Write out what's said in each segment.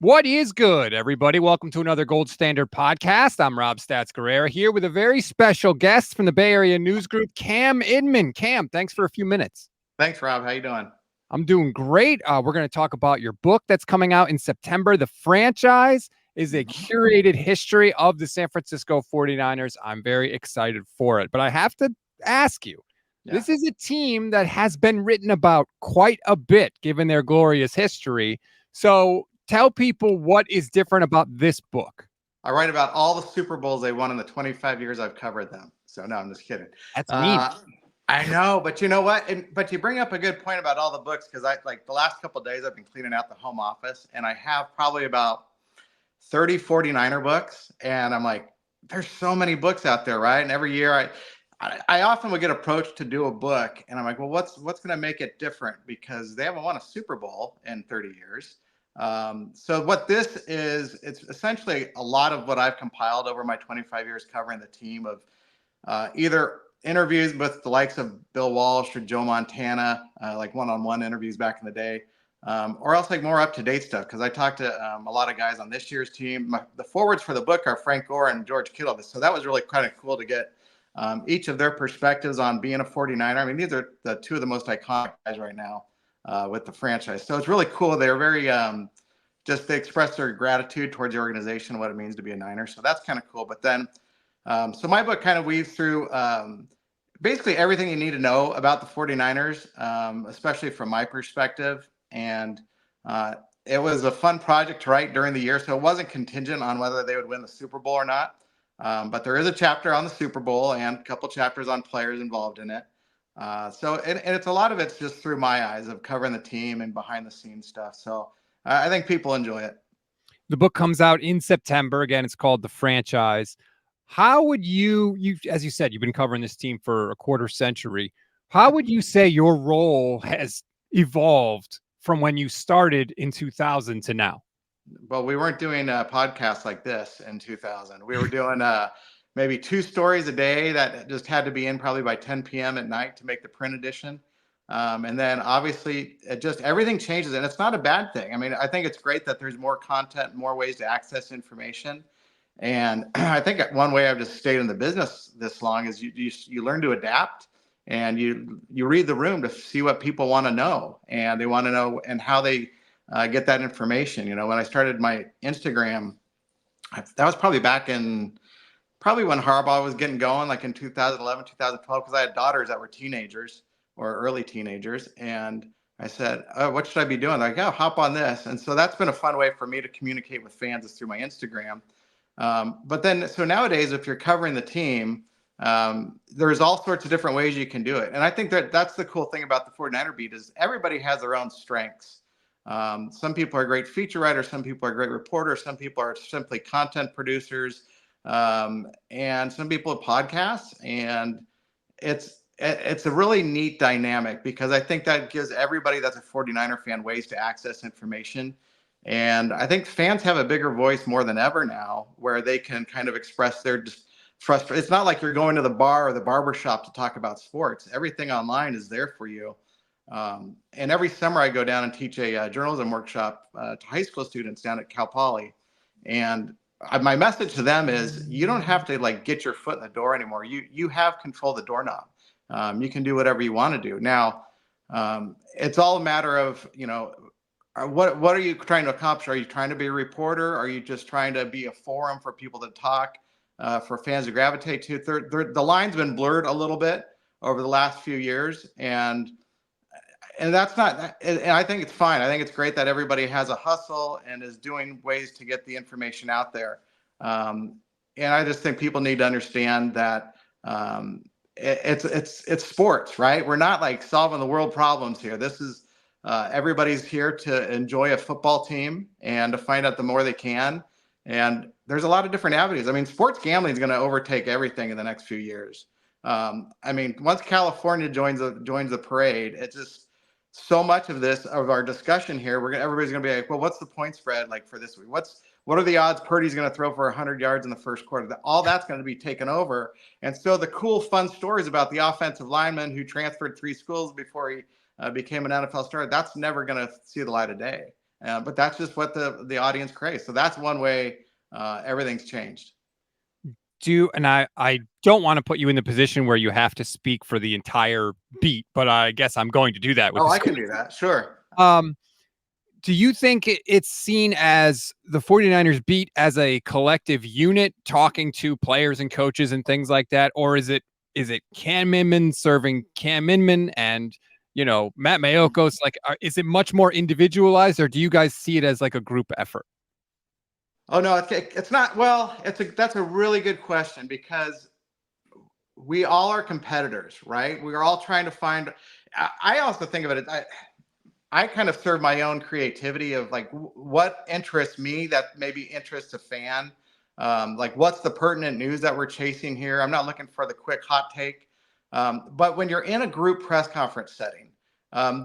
What is good, everybody? Welcome to another Gold Standard podcast. I'm Rob Stats Guerrera here with a very special guest from the Bay Area News Group, Cam Inman. Cam, thanks for a few minutes. Thanks, Rob. How you doing? I'm doing great. We're going to talk about your book that's coming out in September. The Franchise is a curated history of the San Francisco 49ers. I'm very excited for it. But I have to ask you, this is a team that has been written about quite a bit given their glorious history. So tell people what is different about this book. I write about all the Super Bowls they won in the 25 years I've covered them. So no, I'm just kidding. That's mean. I know, but you know what? But you bring up a good point about all the books, because I like the last couple of days I've been cleaning out the home office, and I have probably about 30 49er books, and I'm like, there's so many books out there, right? And every year I often would get approached to do a book, and I'm like, well, what's going to make it different? Because they haven't won a Super Bowl in 30 years. So what this is, it's essentially a lot of what I've compiled over my 25 years covering the team of either interviews with the likes of Bill Walsh or Joe Montana, like one-on-one interviews back in the day, or else like more up-to-date stuff. Because I talked to a lot of guys on this year's team. The forwards for the book are Frank Gore and George Kittle. So that was really kind of cool to get each of their perspectives on being a 49er. I mean, these are the two of the most iconic guys right now with the franchise. So it's really cool. They're very they express their gratitude towards the organization and what it means to be a Niner. So that's kind of cool. But then, so my book kind of weaves through basically everything you need to know about the 49ers, especially from my perspective. And it was a fun project to write during the year. So it wasn't contingent on whether they would win the Super Bowl or not. But there is a chapter on the Super Bowl and a couple chapters on players involved in it. And it's a lot of it's just through my eyes of covering the team and behind the scenes stuff. So I think people enjoy it. The book comes out in September. Again, it's called The Franchise. How would you, as you said, you've been covering this team for a quarter century. How would you say your role has evolved from when you started in 2000 to now? Well, we weren't doing podcasts like this in 2000. We were doing maybe 2 stories a day that just had to be in probably by 10 p.m. at night to make the print edition. And then obviously everything changes, and it's not a bad thing. I mean, I think it's great that there's more content, more ways to access information. And I think one way I've just stayed in the business this long is you learn to adapt, and you read the room to see what people want to know, and they want to know and how they get that information. You know, when I started my Instagram, that was probably when Harbaugh was getting going, like in 2011, 2012, because I had daughters that were teenagers or early teenagers. And I said, oh, what should I be doing? They're like, oh, hop on this. And so that's been a fun way for me to communicate with fans is through my Instagram. But then, so nowadays, if you're covering the team, there's all sorts of different ways you can do it. And I think that's the cool thing about the 49er beat is everybody has their own strengths. Some people are great feature writers. Some people are great reporters. Some people are simply content producers. And some people have podcasts. And it's a really neat dynamic because I think that gives everybody that's a 49er fan ways to access information. And I think fans have a bigger voice more than ever now where they can kind of express their frustration. It's not like you're going to the bar or the barber shop to talk about sports. Everything online is there for you. And every summer I go down and teach a journalism workshop to high school students down at Cal Poly. And my message to them is you don't have to like get your foot in the door anymore. You have control of the doorknob. You can do whatever you want to do. Now, it's all a matter of, you know, what are you trying to accomplish? Are you trying to be a reporter? Are you just trying to be a forum for people to talk, for fans to gravitate to? The line's been blurred a little bit over the last few years, and that's not. And I think it's fine. I think it's great that everybody has a hustle and is doing ways to get the information out there. And I just think people need to understand that it's sports, right? We're not like solving the world problems here. This is. Everybody's here to enjoy a football team and to find out the more they can. And there's a lot of different avenues. I mean, sports gambling is going to overtake everything in the next few years. I mean, once California joins the parade, it's just so much of our discussion here. Everybody's going to be like, well, what's the point spread like for this week? What are the odds Purdy's going to throw for 100 yards in the first quarter? All that's going to be taken over. And so the cool, fun stories about the offensive lineman who transferred 3 schools before he became an NFL star, that's never going to see the light of day. But that's just what the audience craves. So that's one way everything's changed. And I don't want to put you in the position where you have to speak for the entire beat, but I guess I'm going to do that with Oh, this I can do that. Sure. Do you think it's seen as the 49ers beat as a collective unit talking to players and coaches and things like that? Or is it Cam Inman serving Cam Inman and, Matt Mayokos? Like, is it much more individualized, or do you guys see it as like a group effort? Oh, no, it's not. Well, that's a really good question, because we all are competitors, right? We're all trying to find. I also think of it. I kind of serve my own creativity of like what interests me that maybe interests a fan. Like, what's the pertinent news that we're chasing here? I'm not looking for the quick hot take. But when you're in a group press conference setting,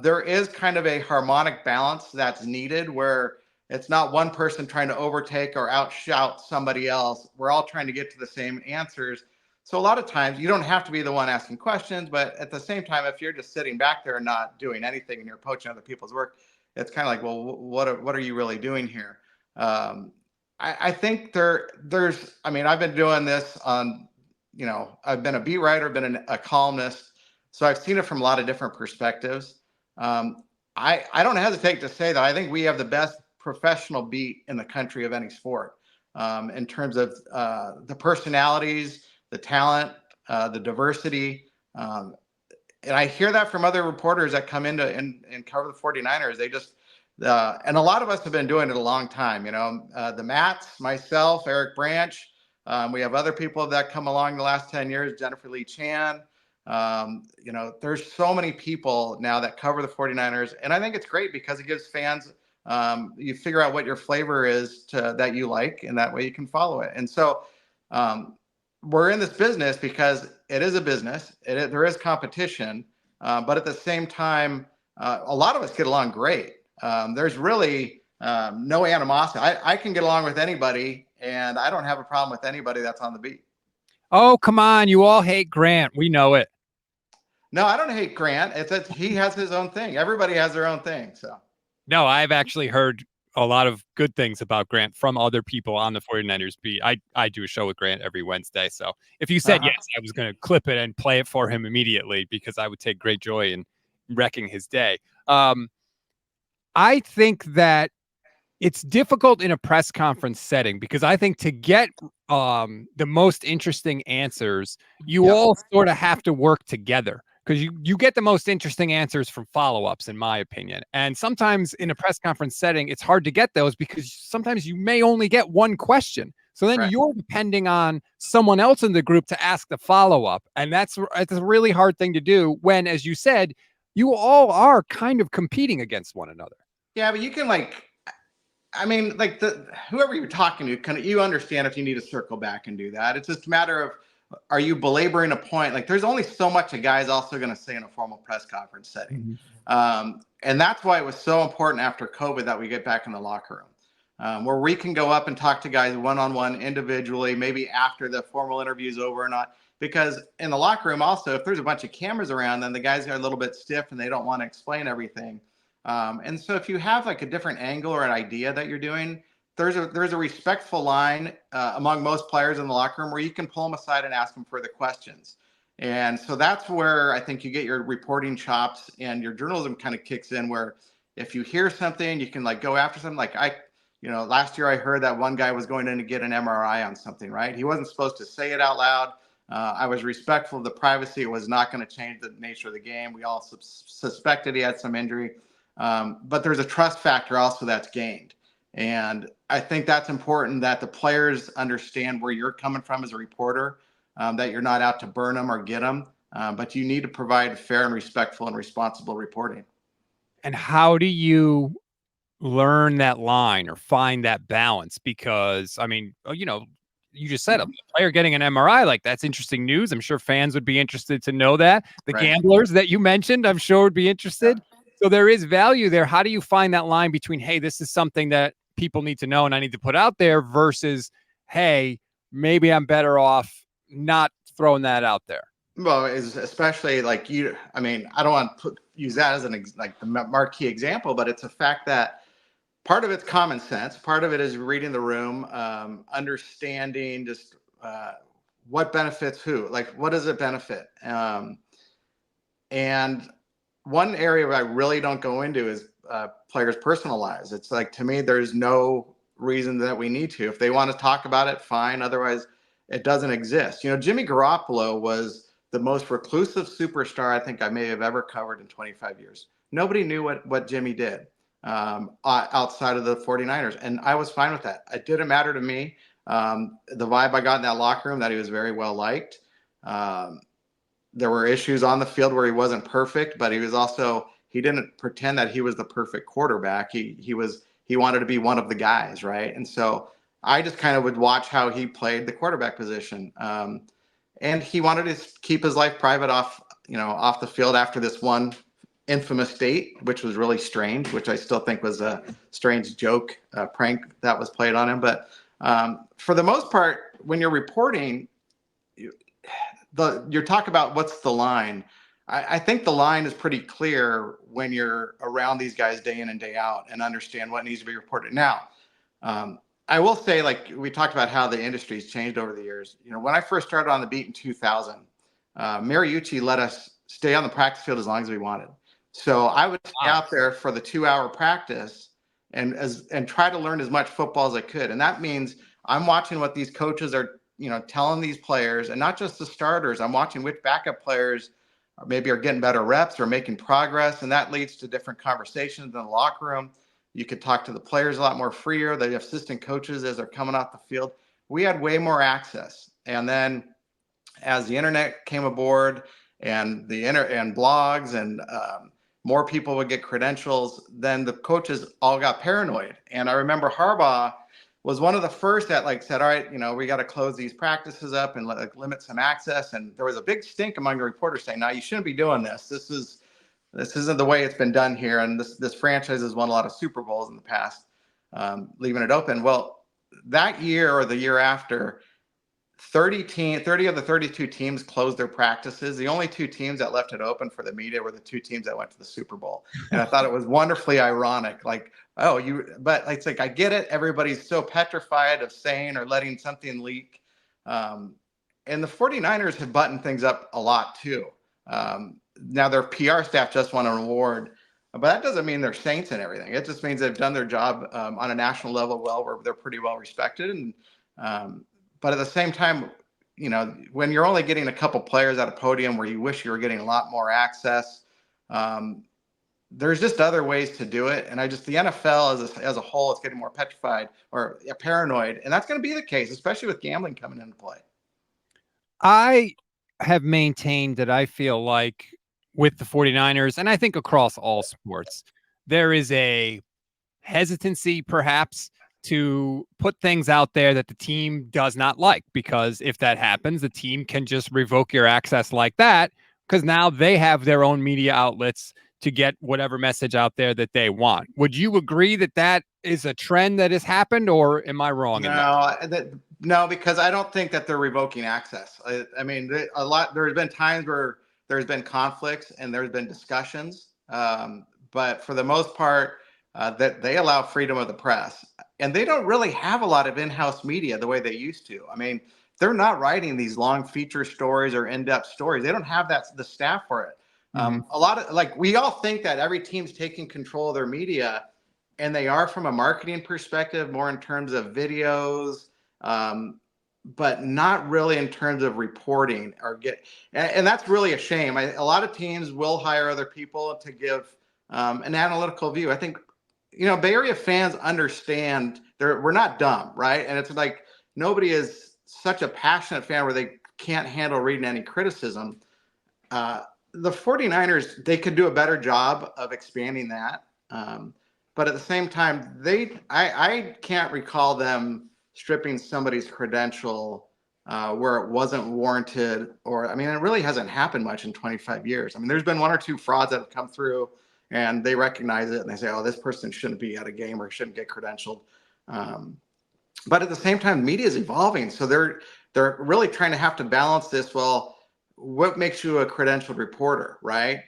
there is kind of a harmonic balance that's needed, where it's not one person trying to overtake or outshout somebody else. We're all trying to get to the same answers. So a lot of times you don't have to be the one asking questions, but at the same time, if you're just sitting back there and not doing anything and you're poaching other people's work, it's kind of like, well, what are you really doing here? I think there's, I mean, I've been doing this on, I've been a beat writer, been a columnist, so I've seen it from a lot of different perspectives. I don't hesitate to say that I think we have the best professional beat in the country of any sport, in terms of the personalities, the talent, the diversity. And I hear that from other reporters that come into and cover the 49ers. They just, and a lot of us have been doing it a long time. The Matts, myself, Eric Branch. We have other people that come along the last 10 years, Jennifer Lee Chan. There's so many people now that cover the 49ers. And I think it's great because it gives fans, you figure out what your flavor is that you like, and that way you can follow it. And so, we're in this business because it is a business. There is competition, but at the same time, a lot of us get along great. There's really no animosity. I can get along with anybody, and I don't have a problem with anybody that's on the beat. Oh, come on. You all hate Grant. We know it. No, I don't hate Grant. He has his own thing. Everybody has their own thing. So. No, I've actually heard a lot of good things about Grant from other people on the 49ers beat. I do a show with Grant every Wednesday. So if you said yes, I was going to clip it and play it for him immediately, because I would take great joy in wrecking his day. I think that it's difficult in a press conference setting, because I think to get the most interesting answers, you all sort of have to work together, because you get the most interesting answers from follow-ups, in my opinion. And sometimes in a press conference setting, it's hard to get those, because sometimes you may only get one question. So then you're depending on someone else in the group to ask the follow-up. And it's a really hard thing to do when, as you said, you all are kind of competing against one another. Yeah, but you can whoever you're talking to, you understand if you need to circle back and do that. It's just a matter of, are you belaboring a point? Like, there's only so much a guy's also going to say in a formal press conference setting. And that's why it was so important after COVID that we get back in the locker room, where we can go up and talk to guys one-on-one individually, maybe after the formal interview is over or not. Because in the locker room also, if there's a bunch of cameras around, then the guys are a little bit stiff and they don't want to explain everything. And so if you have like a different angle or an idea that you're doing, there's a respectful line among most players in the locker room where you can pull them aside and ask them further questions. And so that's where I think you get your reporting chops and your journalism kind of kicks in, where if you hear something, you can like go after something. Like last year I heard that one guy was going in to get an MRI on something, right? He wasn't supposed to say it out loud. I was respectful of the privacy. It was not going to change the nature of the game. We all suspected he had some injury. But there's a trust factor also that's gained. And I think that's important, that the players understand where you're coming from as a reporter, that you're not out to burn them or get them, but you need to provide fair and respectful and responsible reporting. And how do you learn that line or find that balance? Because, I mean, you just said a player getting an MRI, like, that's interesting news. I'm sure fans would be interested to know that. The gamblers that you mentioned, I'm sure would be interested. So there is value there. How do you find that line between, hey, this is something that people need to know and I need to put out there, versus, hey, maybe I'm better off not throwing that out there? Well, especially like I don't want to use that as the marquee example, but it's a fact that part of it's common sense. Part of it is reading the room, understanding just what benefits who. Like, what does it benefit? And one area where I really don't go into is players' personal lives. It's like, to me, there's no reason that we need to. If they want to talk about it, fine. Otherwise, it doesn't exist. Jimmy Garoppolo was the most reclusive superstar I think I may have ever covered in 25 years. Nobody knew what Jimmy did outside of the 49ers. And I was fine with that. It didn't matter to me. The vibe I got in that locker room, that he was very well liked. There were issues on the field where he wasn't perfect, but he didn't pretend that he was the perfect quarterback. He wanted to be one of the guys, right? And so I just kind of would watch how he played the quarterback position. And he wanted to keep his life private off the field after this one infamous date, which was really strange, which I still think was a strange joke, prank that was played on him. But for the most part, when you're reporting, you're talking about what's the line. I think the line is pretty clear when you're around these guys day in and day out and understand what needs to be reported. Now, I will say, like we talked about how the industry's changed over the years. When I first started on the beat in 2000, Mariucci let us stay on the practice field as long as we wanted. So I would stay out there for the 2-hour practice and try to learn as much football as I could. And that means I'm watching what these coaches are telling these players, and not just the starters. I'm watching which backup players maybe are getting better reps or making progress, and that leads to different conversations in the locker room. You could talk to the players a lot more freer, the assistant coaches as they're coming off the field. We had way more access. And then as the internet came aboard and and blogs and more people would get credentials, then the coaches all got paranoid. And I remember Harbaugh was one of the first that said, all right, we got to close these practices up and limit some access. And there was a big stink among the reporters saying, no, you shouldn't be doing this. This isn't the way it's been done here. And this franchise has won a lot of Super Bowls in the past, leaving it open. Well, that year or the year after, 30 of the 32 teams closed their practices. The only 2 teams that left it open for the media were the 2 teams that went to the Super Bowl. And I thought it was wonderfully ironic. But it's like, I get it. Everybody's so petrified of saying or letting something leak. And the 49ers have buttoned things up a lot too. Now their PR staff just won an award, but that doesn't mean they're saints and everything. It just means they've done their job on a national level well, where they're pretty well respected. And but at the same time, when you're only getting a couple players at a podium where you wish you were getting a lot more access, there's just other ways to do it. And the NFL as a whole is getting more petrified or paranoid. And that's going to be the case, especially with gambling coming into play. I have maintained that I feel like with the 49ers, and I think across all sports, there is a hesitancy perhaps to put things out there that the team does not like, because if that happens, the team can just revoke your access like that, because now they have their own media outlets to get whatever message out there that they want. Would you agree that that is a trend that has happened, or am I wrong? No, because I don't think that they're revoking access. I mean, there's been times where there's been conflicts and there's been discussions, but for the most part, that they allow freedom of the press, and they don't really have a lot of in-house media the way they used to. I mean, they're not writing these long feature stories or in-depth stories. They don't have the staff for it. A lot of we all think that every team's taking control of their media, and they are from a marketing perspective, more in terms of videos, but not really in terms of reporting and that's really a shame. A lot of teams will hire other people to give an analytical view. I think, Bay Area fans understand we're not dumb, right? And it's like, nobody is such a passionate fan where they can't handle reading any criticism. The 49ers, they could do a better job of expanding that. But at the same time, I can't recall them stripping somebody's credential where it wasn't warranted, it really hasn't happened much in 25 years. I mean, there's been 1 or 2 frauds that have come through, and they recognize it and they say, oh, this person shouldn't be at a game or shouldn't get credentialed. But at the same time, media is evolving. So they're really trying to have to balance this. Well, what makes you a credentialed reporter, right?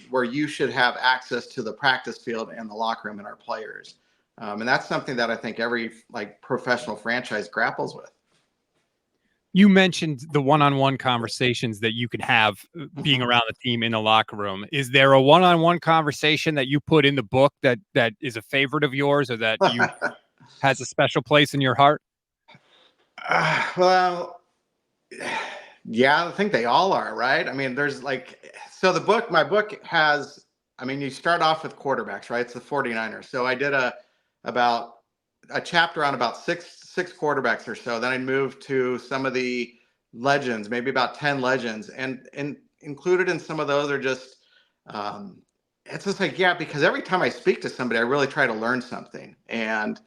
Where you should have access to the practice field and the locker room and our players. And that's something that I think every like professional franchise grapples with. You mentioned the one-on-one conversations that you could have being around the team in the locker room. Is there a one-on-one conversation that you put in the book that is a favorite of yours, or that you has a special place in your heart? Well, yeah, I think they all are, right? I mean, there's like, so my book has, I mean, you start off with quarterbacks, right? It's the 49ers. So I did about a chapter on about six quarterbacks or so. Then I moved to some of the legends, maybe about 10 legends, and included in some of those are just, it's just like, yeah, because every time I speak to somebody, I really try to learn something. And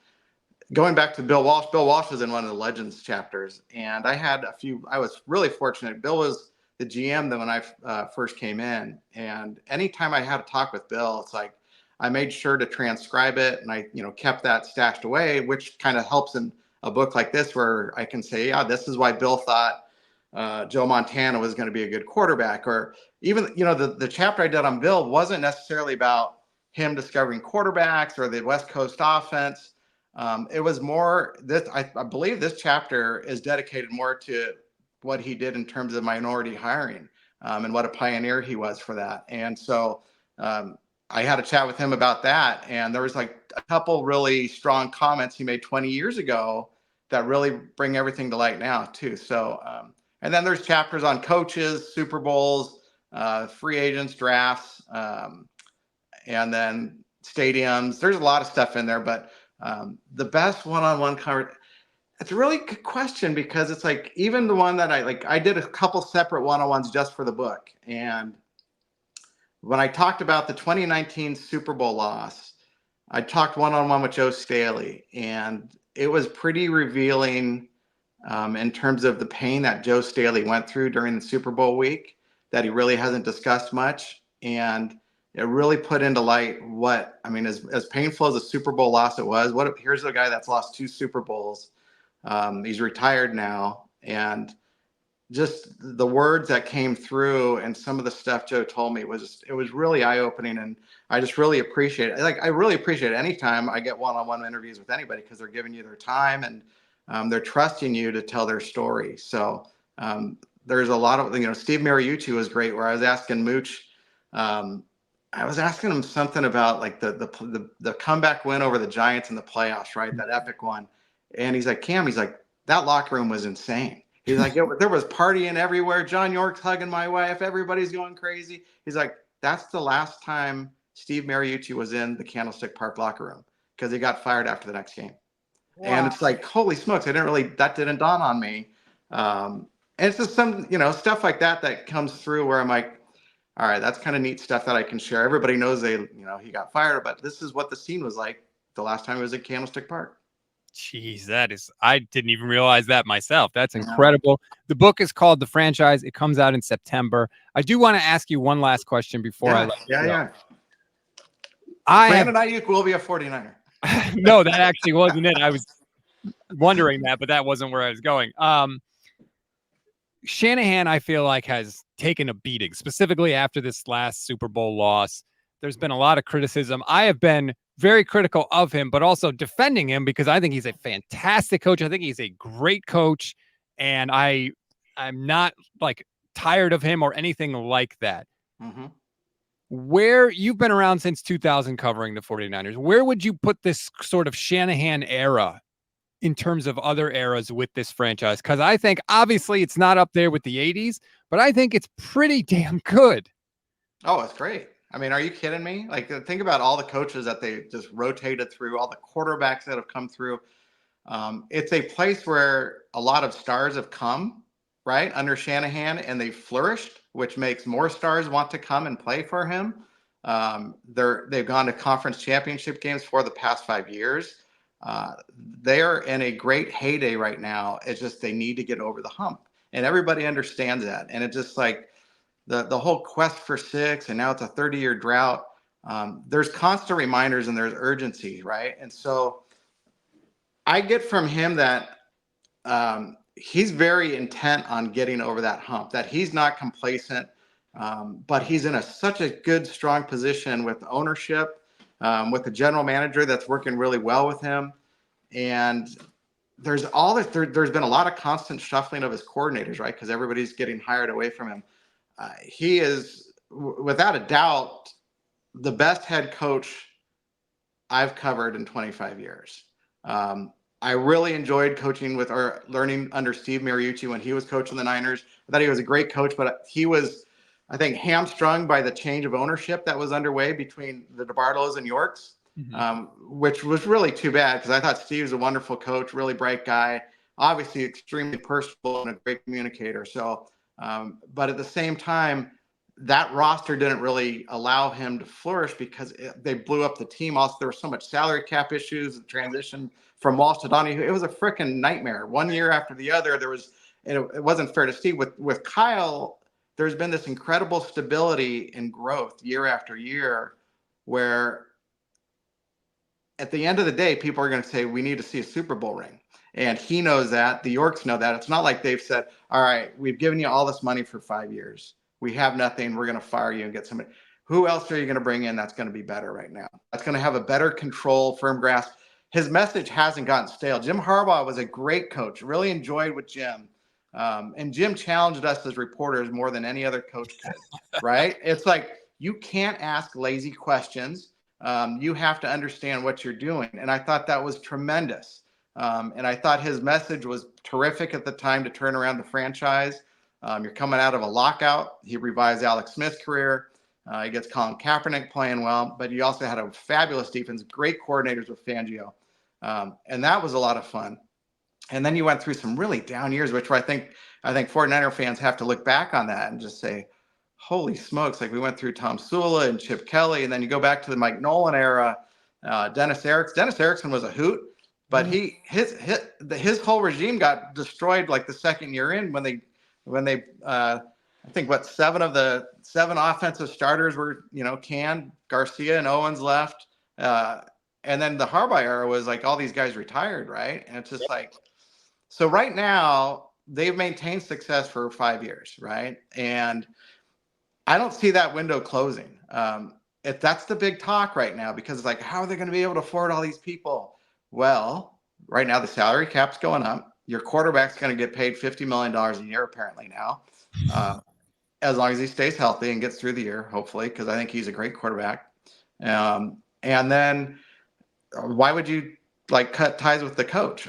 going back to Bill Walsh was in one of the legends chapters, and I was really fortunate. Bill was the GM then when I first came in, and anytime I had a talk with Bill, it's like I made sure to transcribe it, and I kept that stashed away, which kind of helps in a book like this where I can say, yeah, this is why Bill thought Joe Montana was going to be a good quarterback. Or even the chapter I did on Bill wasn't necessarily about him discovering quarterbacks or the West Coast offense. It was more this. I believe this chapter is dedicated more to what he did in terms of minority hiring, and what a pioneer he was for that. And so I had a chat with him about that, and there was like a couple really strong comments he made 20 years ago that really bring everything to light now too. So and then there's chapters on coaches, Super Bowls, free agents, drafts, and then stadiums. There's a lot of stuff in there, but the best one-on-one conversation, it's a really good question, because it's like, even the one that I did a couple separate one-on-ones just for the book. And when I talked about the 2019 Super Bowl loss, I talked one-on-one with Joe Staley, and it was pretty revealing in terms of the pain that Joe Staley went through during the Super Bowl week that he really hasn't discussed much. And it really put into light what, I mean, as painful as a Super Bowl loss it was, here's a guy that's lost 2 Super Bowls. He's retired now. And just the words that came through and some of the stuff Joe told me it was really eye-opening. And I just really appreciate it. I really appreciate it anytime I get one-on-one interviews with anybody, because they're giving you their time, and they're trusting you to tell their story. So there's a lot of, Steve Mariucci was great, where I was asking Mooch, I was asking him something about like the comeback win over the Giants in the playoffs, right? That epic one. And he's like, Cam, he's like, that locker room was insane. He's like, there was partying everywhere. John York's hugging my wife. Everybody's going crazy. He's like, that's the last time Steve Mariucci was in the Candlestick Park locker room, because he got fired after the next game. Wow. And it's like, holy smokes, that didn't dawn on me. And it's just some, stuff like that comes through where I'm like, all right, that's kind of neat stuff that I can share. Everybody knows he got fired, but this is what the scene was like the last time he was at Candlestick Park. Jeez, I didn't even realize that myself. That's incredible. The book is called The Franchise. It comes out in September. I do want to ask you one last question before I let you go. Yeah. Brandon Aiyuk will be a 49er. No, that actually wasn't it. I was wondering that, but that wasn't where I was going. Shanahan, I feel like, has taken a beating, specifically after this last Super Bowl loss. There's been a lot of criticism. I have been very critical of him, but also defending him, because I think he's a fantastic coach. I think he's a great coach, and I'm not like tired of him or anything like that. Mm-hmm. Where you've been around since 2000 covering the 49ers, where would you put this sort of Shanahan era in terms of other eras with this franchise? Because I think obviously it's not up there with the 80s, but I think it's pretty damn good. Oh, it's great. I mean, are you kidding me? Like, think about all the coaches that they just rotated through, all the quarterbacks that have come through. It's a place where a lot of stars have come, right, under Shanahan, and they've flourished, which makes more stars want to come and play for him. They've gone to conference championship games for the past 5 years. They're in a great heyday right now. It's just they need to get over the hump, and everybody understands that. And it's just like the whole quest for 6, and now it's a 30-year drought. There's constant reminders and there's urgency, right? And so I get from him that he's very intent on getting over that hump, that he's not complacent, but he's in such a good, strong position with ownership, with the general manager that's working really well with him. And there's all this, there's been a lot of constant shuffling of his coordinators, right? Because everybody's getting hired away from him. He is, without a doubt, the best head coach I've covered in 25 years. I really enjoyed coaching with or learning under Steve Mariucci when he was coaching the Niners. I thought he was a great coach, but he was, I think, hamstrung by the change of ownership that was underway between the DeBartolos and Yorks, which was really too bad because I thought Steve was a wonderful coach, really bright guy, obviously extremely personable and a great communicator. So, but at the same time, that roster didn't really allow him to flourish because they blew up the team. Also, there was so much salary cap issues, the transition from Walsh to Donnie. It was a freaking nightmare. One year after the other, there was, it wasn't fair to Steve. With Kyle, there's been this incredible stability and growth year after year where at the end of the day, people are going to say, we need to see a Super Bowl ring. And he knows that. The Yorks know that. It's not like they've said, all right, we've given you all this money for 5 years. We have nothing. We're going to fire you and get somebody. Who else are you going to bring in that's going to be better right now? That's going to have a better control, firm grasp. His message hasn't gotten stale. Jim Harbaugh was a great coach. Really enjoyed with Jim. And Jim challenged us as reporters more than any other coach could, right? It's like, you can't ask lazy questions. You have to understand what you're doing. And I thought that was tremendous. And I thought his message was terrific at the time to turn around the franchise. You're coming out of a lockout. He revives Alex Smith's career. He gets Colin Kaepernick playing well, but he also had a fabulous defense, great coordinators with Fangio. And that was a lot of fun. And then you went through some really down years, which I think 49er fans have to look back on that and just say, holy smokes, like we went through Tom Sula and Chip Kelly, and then you go back to the Mike Nolan era, Dennis Erickson. Dennis Erickson was a hoot, but his whole regime got destroyed like the second year in when they I think seven of the seven offensive starters were, canned. Garcia and Owens left. And then the Harbaugh era was like all these guys retired, right? And it's just like, so right now they've maintained success for 5 years, right? And I don't see that window closing. If that's the big talk right now, because it's like, how are they going to be able to afford all these people? Well, right now the salary cap's going up. Your quarterback's going to get paid $50 million a year apparently now, as long as he stays healthy and gets through the year, hopefully, because I think he's a great quarterback. And then why would you cut ties with the coach?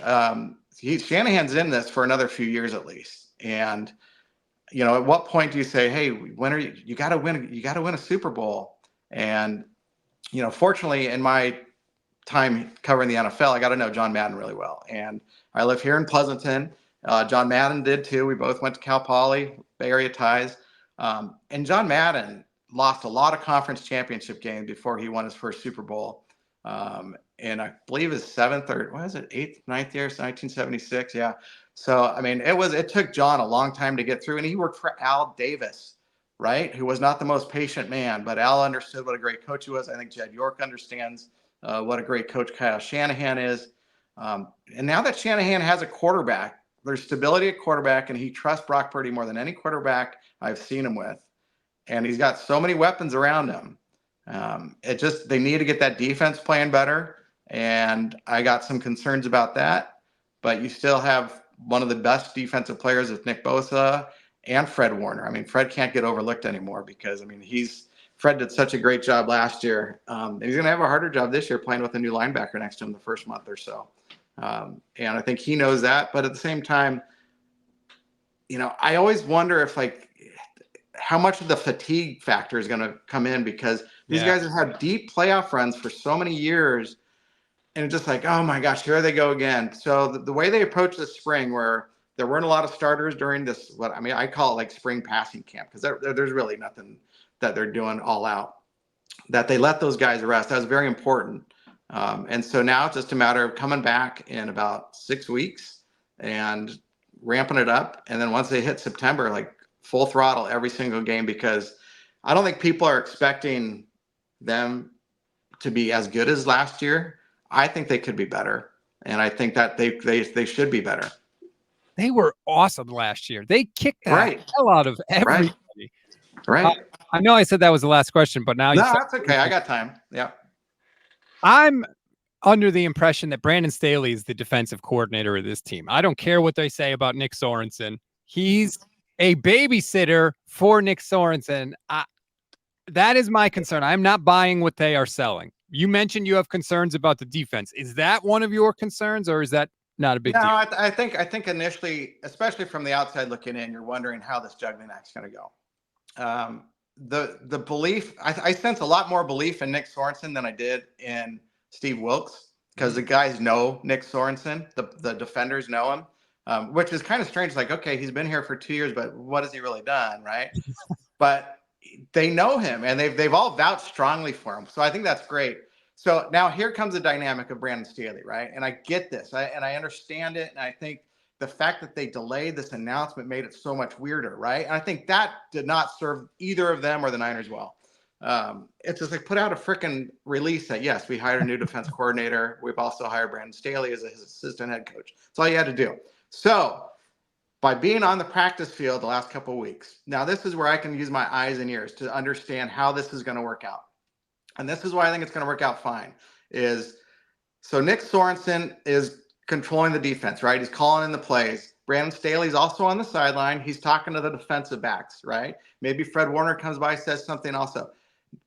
Shanahan's in this for another few years at least. And at what point do you say, hey, when are you got to win a Super Bowl? And fortunately, in my time covering the NFL, I got to know John Madden really well. And I live here in Pleasanton. John Madden did too. We both went to Cal Poly, Bay Area ties. And John Madden lost a lot of conference championship games before he won his first Super Bowl. And I believe his eighth, ninth year, 1976. Yeah. So, I mean, it took John a long time to get through, and he worked for Al Davis, right? Who was not the most patient man, but Al understood what a great coach he was. I think Jed York understands what a great coach Kyle Shanahan is. And now that Shanahan has a quarterback, there's stability at quarterback, and he trusts Brock Purdy more than any quarterback I've seen him with. And he's got so many weapons around him. They need to get that defense playing better. And I got some concerns about that, but you still have one of the best defensive players with Nick Bosa and Fred Warner. I mean, Fred can't get overlooked anymore because, Fred did such a great job last year. And he's going to have a harder job this year playing with a new linebacker next to him the first month or so. And I think he knows that. But at the same time, I always wonder if how much of the fatigue factor is going to come in because these guys have had deep playoff runs for so many years. And it's just like, oh my gosh, here they go again. So the way they approached the spring, where there weren't a lot of starters during this, I call it spring passing camp, because there's really nothing that they're doing all out, that they let those guys rest. That was very important. And so now it's just a matter of coming back in about 6 weeks and ramping it up. And then once they hit September, full throttle every single game, because I don't think people are expecting them to be as good as last year. I think they could be better, and I think that they should be better. They were awesome last year. They kicked the hell out of everybody. Right. I know I said that was the last question, but now that's okay. I got time. Yeah. I'm under the impression that Brandon Staley is the defensive coordinator of this team. I don't care what they say about Nick Sorensen. He's a babysitter for Nick Sorensen. That is my concern. I'm not buying what they are selling. You mentioned you have concerns about the defense. Is that one of your concerns, or is that not a big No, deal? I think initially, especially from the outside looking in, you're wondering how this juggling act's going to go. The belief, I sense a lot more belief in Nick Sorensen than I did in Steve Wilkes, because the guys know Nick Sorensen, the defenders know him, which is kind of strange. Like, okay, he's been here for 2 years, but what has he really done, right? But they know him, and they've all vouched strongly for him. So I think that's great. So now here comes the dynamic of Brandon Staley, right? And I get this, and I understand it, and I think the fact that they delayed this announcement made it so much weirder, right? And I think that did not serve either of them or the Niners well. It's just like, put out a freaking release that, yes, we hired a new defense coordinator. We've also hired Brandon Staley as his assistant head coach. That's all you had to do. So by being on the practice field the last couple of weeks, now this is where I can use my eyes and ears to understand how this is going to work out. And this is why I think it's going to work out fine. So Nick Sorensen is controlling the defense, right? He's calling in the plays. Brandon Staley's also on the sideline. He's talking to the defensive backs, right? Maybe Fred Warner comes by, says something also.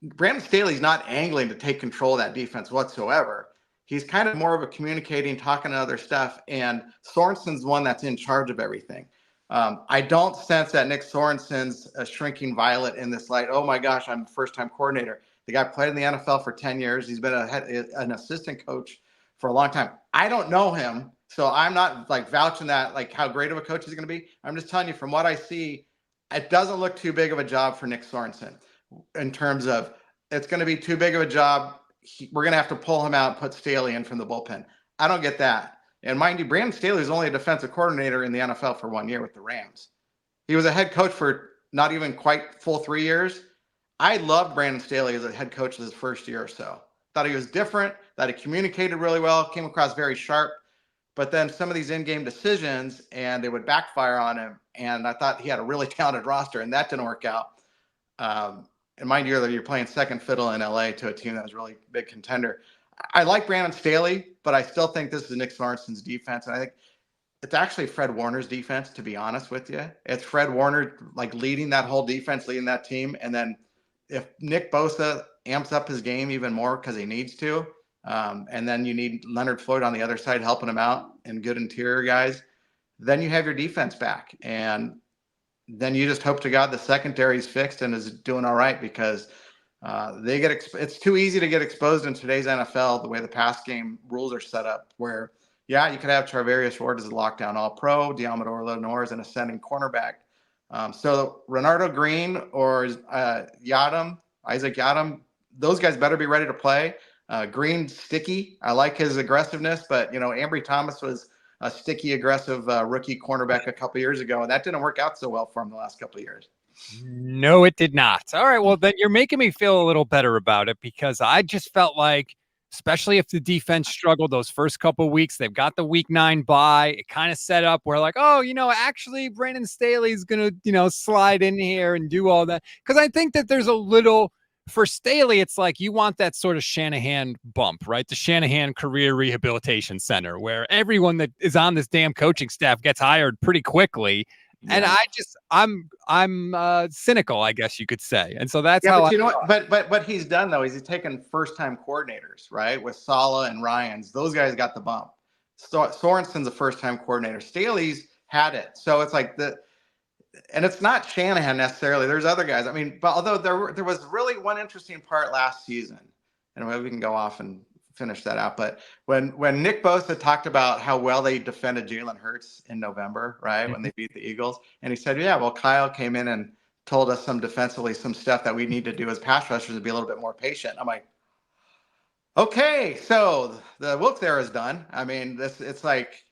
Brandon Staley's not angling to take control of that defense whatsoever. He's kind of more of a communicating, talking to other stuff. And Sorensen's one that's in charge of everything. I don't sense that Nick Sorensen's a shrinking violet in this light. Oh my gosh, I'm a first-time coordinator. The guy played in the NFL for 10 years. He's been an assistant coach for a long time. I don't know him, so I'm not like vouching that like how great of a coach he's going to be. I'm just telling you from what I see, it doesn't look too big of a job for Nick Sorensen in terms of it's going to be too big of a job. We're going to have to pull him out and put Staley in from the bullpen. I don't get that. And mind you, Brandon Staley is only a defensive coordinator in the NFL for 1 year with the Rams. He was a head coach for not even quite full 3 years. I loved Brandon Staley as a head coach his first year or so. Thought he was different, that he communicated really well, came across very sharp. But then some of these in-game decisions, and they would backfire on him. And I thought he had a really talented roster, and that didn't work out. And mind you, you're playing second fiddle in LA to a team that was really big contender. I like Brandon Staley, but I still think this is Nick Sorensen's defense. And I think it's actually Fred Warner's defense, to be honest with you. It's Fred Warner like leading that whole defense, leading that team. And then if Nick Bosa amps up his game even more because he needs to, and then you need Leonard Floyd on the other side helping him out and good interior guys, then you have your defense back. And then you just hope to God the secondary is fixed and is doing all right, because it's too easy to get exposed in today's NFL, the way the pass game rules are set up, where, yeah, you could have Charvarius Ward as a lockdown all-pro, Diamador Lenore as an ascending cornerback. So Renardo Green or Isaac Yadam, those guys better be ready to play. Green, sticky. I like his aggressiveness, but, Ambry Thomas was a sticky, aggressive rookie cornerback a couple years ago, and that didn't work out so well for him the last couple of years. No, it did not. All right, well, then you're making me feel a little better about it, because I just felt like, especially if the defense struggled those first couple of weeks, they've got the week 9 bye. It kind of set up where like, oh, actually Brandon Staley's going to, slide in here and do all that. Because I think that there's a little, for Staley, it's like you want that sort of Shanahan bump, right? The Shanahan Career Rehabilitation Center, where everyone that is on this damn coaching staff gets hired pretty quickly. And I'm cynical, I guess you could say. And so that's how. But you know what? But what he's done though is he's taken first-time coordinators, right? With Saleh and Ryans, those guys got the bump. Sorensen's a first-time coordinator. Staley's had it, so it's like and it's not Shanahan necessarily. There's other guys. I mean, but although there was really one interesting part last season, and maybe we can go off and finish that out. But when Nick Bosa talked about how well they defended Jalen Hurts in November, right, when they beat the Eagles, and he said, yeah, well, Kyle came in and told us some stuff that we need to do as pass rushers to be a little bit more patient. I'm like, okay, so the Wilkes era is done. I mean, it's like,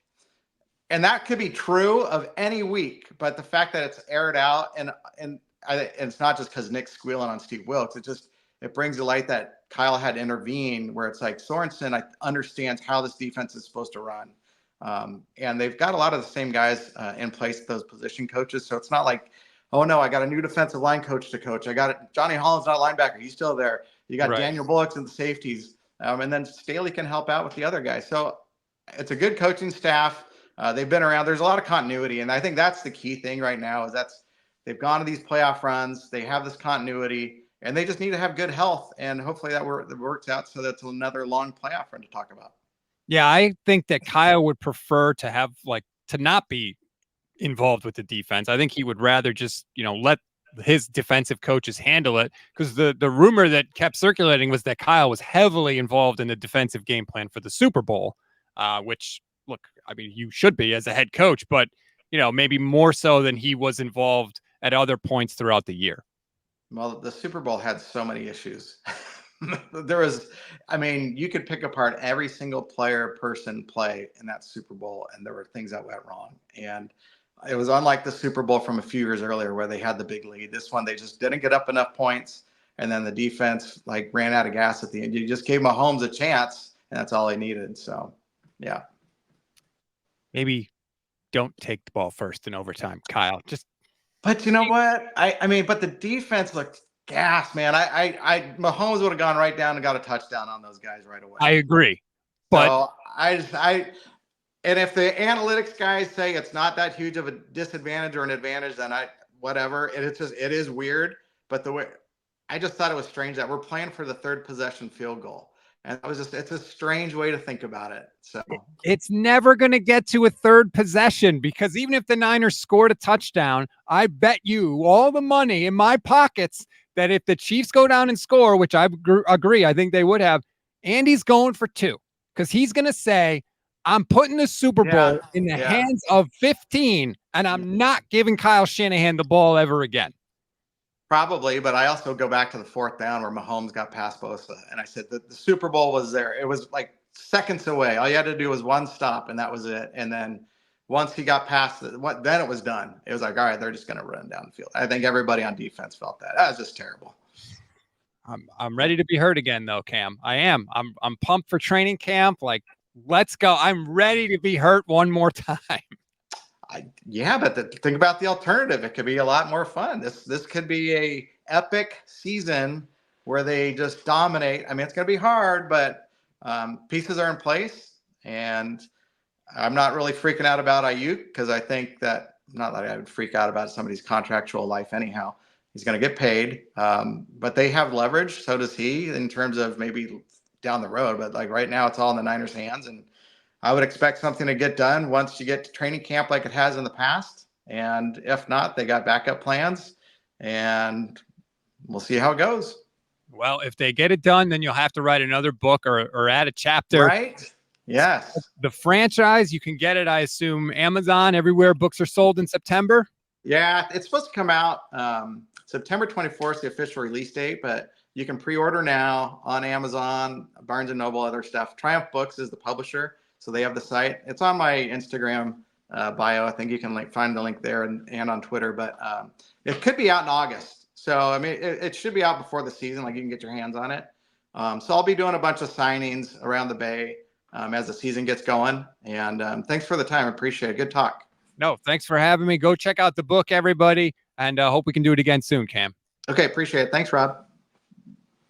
and that could be true of any week, but the fact that it's aired out and it's not just because Nick's squealing on Steve Wilkes, it brings to light that Kyle had to intervene, where it's like Sorensen understands how this defense is supposed to run. And they've got a lot of the same guys in place, those position coaches. So it's not like, oh no, I got a new defensive line coach to coach. I got it. Johnny Holland's not a linebacker. He's still there. You got Daniel Bullocks and the safeties. and then Staley can help out with the other guys. So it's a good coaching staff. They've been around. There's a lot of continuity, and I think that's the key thing right now. Is they've gone to these playoff runs. They have this continuity, and they just need to have good health, and hopefully that works out so that's another long playoff run to talk about. Yeah, I think that Kyle would prefer to have to not be involved with the defense. I think he would rather just, let his defensive coaches handle it, because the rumor that kept circulating was that Kyle was heavily involved in the defensive game plan for the Super Bowl, which, look, I mean, you should be as a head coach, but, maybe more so than he was involved at other points throughout the year. Well, the Super Bowl had so many issues. You could pick apart every single person play in that Super Bowl, and there were things that went wrong. And it was unlike the Super Bowl from a few years earlier where they had the big lead. This one, they just didn't get up enough points, and then the defense ran out of gas at the end. You just gave Mahomes a chance, and that's all he needed. So, yeah. Maybe don't take the ball first in overtime, Kyle. But you know what? But the defense looked gas, man. Mahomes would have gone right down and got a touchdown on those guys right away. I agree. But so and if the analytics guys say it's not that huge of a disadvantage or an advantage, then whatever. It is weird. But I just thought it was strange that we're playing for the third possession field goal. And it's a strange way to think about it. So it's never going to get to a third possession, because even if the Niners scored a touchdown, I bet you all the money in my pockets that if the Chiefs go down and score, which I agree, I think they would have, Andy's going for 2, because he's going to say, I'm putting the Super Bowl in the hands of 15, and I'm not giving Kyle Shanahan the ball ever again. Probably, but I also go back to the 4th down where Mahomes got past Bosa, and I said that the Super Bowl was there. It was seconds away. All you had to do was one stop, and that was it. And then once he got past then it was done. It was all right, they're just going to run down the field. I think everybody on defense felt that. That was just terrible. I'm ready to be hurt again, though, Cam. I am. I'm pumped for training camp. Let's go. I'm ready to be hurt one more time. But think about the alternative. It could be a lot more fun. This could be a epic season where they just dominate. It's going to be hard, but pieces are in place. And I'm not really freaking out about Aiyuk, because I think that, not that I would freak out about somebody's contractual life anyhow. He's going to get paid, but they have leverage. So does he, in terms of maybe down the road. But right now, it's all in the Niners' hands, and I would expect something to get done once you get to training camp like it has in the past. And if not, they got backup plans, and we'll see how it goes. Well, if they get it done, then you'll have to write another book or add a chapter. Right? Yes. The franchise, you can get it, I assume, Amazon, everywhere books are sold in September. Yeah, it's supposed to come out September 24th, the official release date, but you can pre-order now on Amazon, Barnes & Noble, other stuff. Triumph Books is the publisher. So they have the site. It's on my Instagram bio. I think you can find the link there and on Twitter. But it could be out in August. So it should be out before the season. You can get your hands on it. So I'll be doing a bunch of signings around the Bay as the season gets going. And thanks for the time. I appreciate it. Good talk. No, thanks for having me. Go check out the book, everybody, and hope we can do it again soon, Cam. Okay, appreciate it. Thanks, Rob.